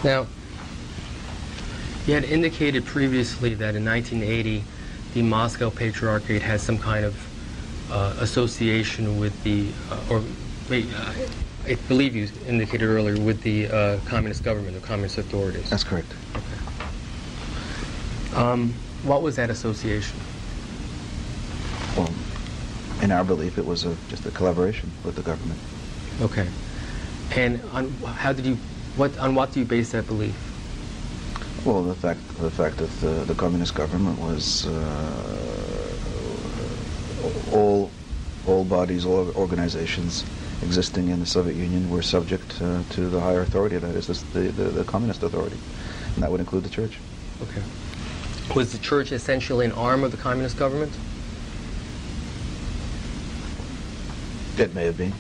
Now, you had indicated previously that in 1980, the Moscow Patriarchate has some kind of association with the, I believe you indicated earlier, with the communist government, the communist authorities. That's correct. Okay. What was that association? Well, in our belief, it was just a collaboration with the government. Okay. And on what do you base that belief? Well, the fact that the communist government was all bodies, all organizations existing in the Soviet Union were subject to the higher authority, that is the communist authority, and that would include the church. Okay. Was the church essentially an arm of the communist government? It may have been.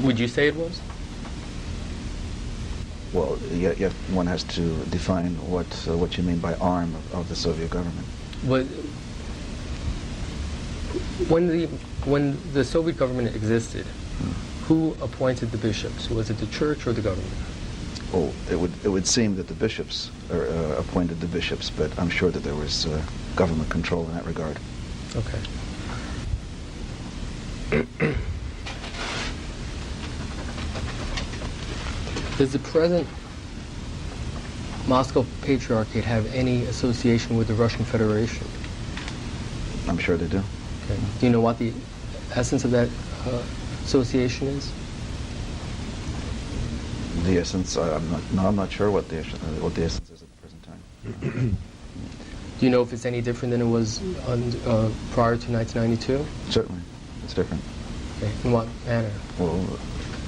Would you say it was? Well, one has to define what you mean by arm of the Soviet government. When the Soviet government existed, who appointed the bishops? Was it the church or the government? Well, it would seem that the bishops appointed the bishops, but I'm sure that there was government control in that regard. Okay. Does the present Moscow Patriarchate have any association with the Russian Federation? I'm sure they do. Okay. Do you know what the essence of that association is? The essence, I'm not sure what the essence is at the present time. Do you know if it's any different than it was prior to 1992? Certainly, it's different. Okay. In what manner? Well,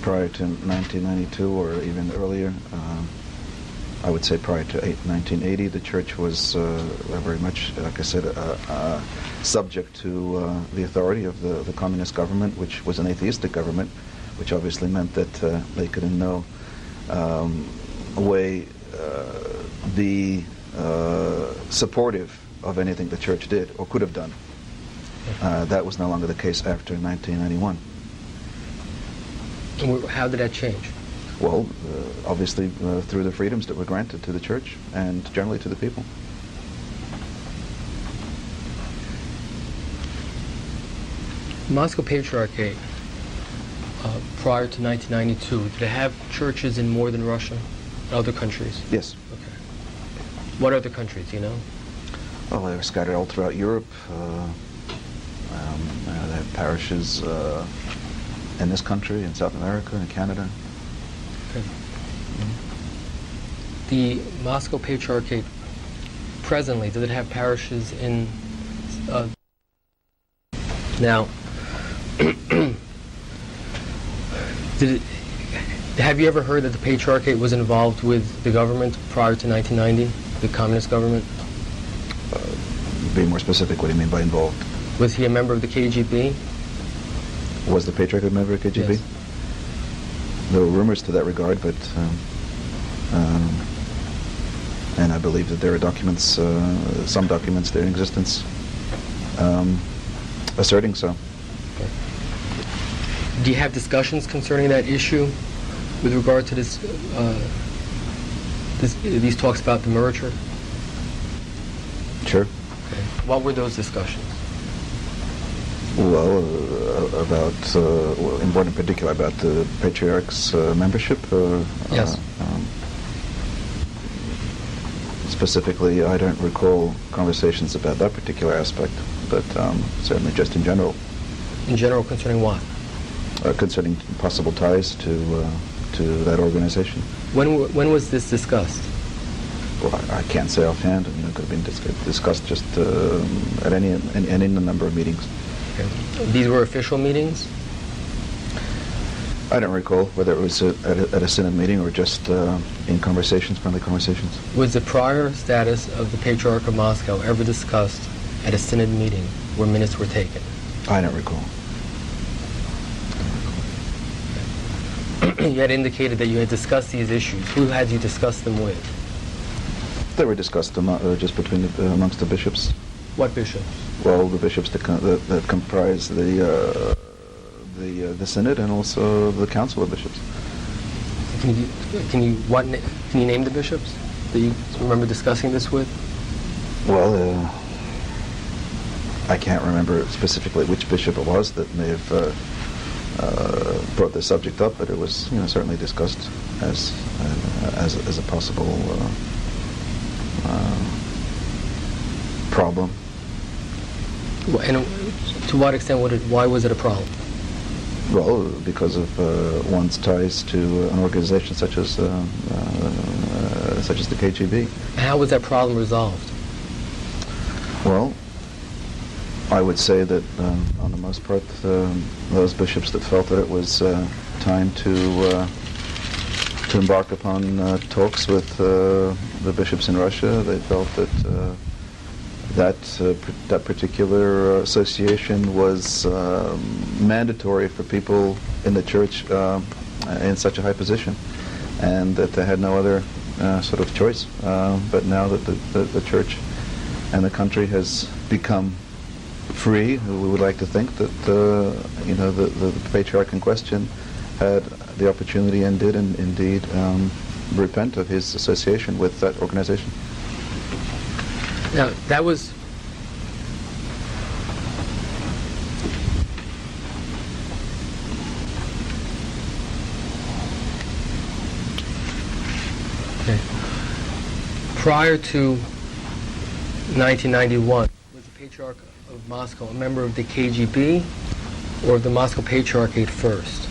prior to 1992 or even earlier, I would say prior to 1980, the church was very much, like I said, subject to the authority of the communist government, which was an atheistic government, which obviously meant that they could in no way be supportive of anything the church did or could have done. That was no longer the case after 1991. How did that change? Well, obviously through the freedoms that were granted to the church and generally to the people. Moscow Patriarchate, prior to 1992, did it have churches in more than Russia, other countries? Yes. Okay. What other countries, do you know? Well, they were scattered all throughout Europe. They have parishes in this country, in South America, in Canada. Okay. The Moscow Patriarchate presently, does it have parishes in now? Have you ever heard that the Patriarchate was involved with the government prior to 1990, the communist government? Be more specific, what do you mean by involved? Was he a member of the KGB? Was the Patriarchate a member of KGB? Yes. There were rumors to that regard, but and I believe that there are documents, some documents there in existence, asserting so. Okay. Do you have discussions concerning that issue with regard to this, these talks about the merger? Sure. Okay. What were those discussions? Well, in particular about the Patriarch's membership. Yes. Specifically, I don't recall conversations about that particular aspect, but certainly just in general. In general, concerning what? Concerning possible ties to that organization. When was this discussed? Well, I can't say offhand. I mean, it could have been discussed just at any number of meetings. Okay. These were official meetings? I don't recall whether it was at a synod meeting or just in conversations, friendly conversations. Was the prior status of the Patriarch of Moscow ever discussed at a synod meeting where minutes were taken? I don't recall. You had indicated that you had discussed these issues. Who had you discussed them with? They were discussed just amongst the bishops. What bishops? Well, the bishops that comprise the synod and also the council of bishops. Can you name the bishops that you remember discussing this with? Well, I can't remember specifically which bishop it was that may have brought the subject up, but it was certainly discussed as a possible problem. And to what extent why was it a problem? Well, because of one's ties to an organization such as the KGB. How was that problem resolved? Well, I would say that on the most part, those bishops that felt that it was time to embark upon talks with the bishops in Russia, they felt that that particular association was mandatory for people in the church in such a high position, and that they had no other sort of choice. But now that the church and the country has become free, we would like to think that the patriarch in question had the opportunity and did indeed repent of his association with that organization. Now, that was... Okay. Prior to 1991, was the Patriarch of Moscow a member of the KGB or of the Moscow Patriarchate first?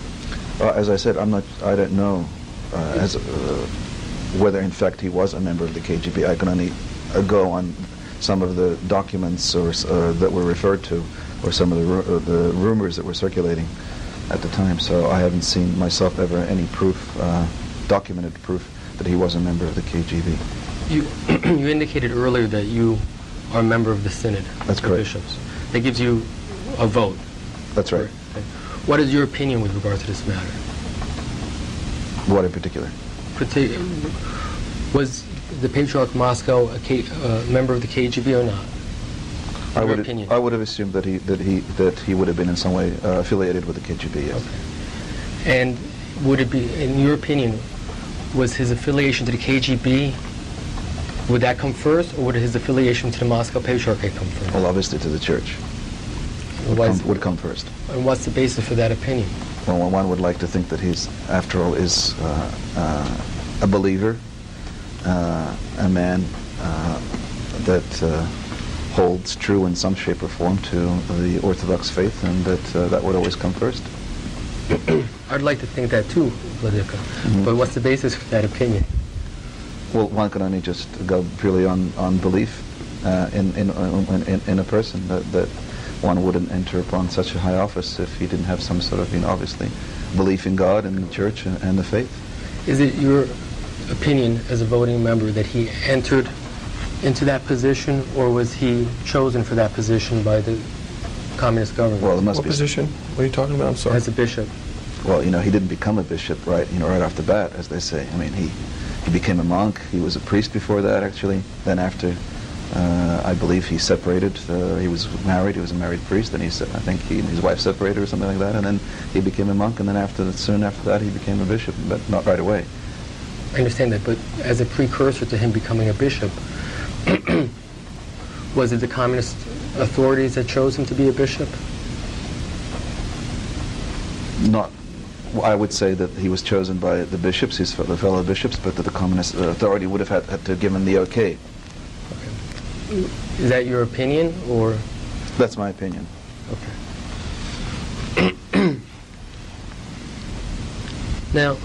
As I said, I don't know whether in fact he was a member of the KGB. I can only go on some of the documents that were referred to, or some of the rumors that were circulating at the time. So I haven't seen myself ever any proof, documented proof, that he was a member of the KGB. You indicated earlier that you are a member of the Synod. That's correct. Bishops. That gives you a vote. That's right. Okay. What is your opinion with regard to this matter? What in particular? Was the Patriarch of Moscow a member of the KGB or not? I would have assumed that he would have been in some way affiliated with the KGB. Yes. Okay. And would it be, in your opinion, was his affiliation to the KGB, would that come first, or would his affiliation to the Moscow Patriarchate come first? Well, obviously to the church would come first. And what's the basis for that opinion? Well, one would like to think that he's, after all, is a believer, a man that holds true in some shape or form to the Orthodox faith, and that would always come first. I'd like to think that too, Vladika. Mm-hmm. But what's the basis for that opinion? Well, one can only just go purely on belief in a person, that one wouldn't enter upon such a high office if he didn't have some sort of, obviously, belief in God and the church and the faith. Is it your opinion as a voting member that he entered into that position, or was he chosen for that position by the communist government? Well, it must be. What position? What are you talking about? I'm sorry. As a bishop. Well, he didn't become a bishop right off the bat, as they say. I mean, he became a monk. He was a priest before that, actually. Then after, I believe he separated. He was married. He was a married priest. Then I think he and his wife separated or something like that. And then he became a monk. And then soon after that, he became a bishop, but not right away. I understand that, but as a precursor to him becoming a bishop, was it the communist authorities that chose him to be a bishop? Not. I would say that he was chosen by the bishops, the fellow bishops, but that the communist authority would have had to give him the okay. Okay. Is that your opinion, or? That's my opinion. Okay. Now,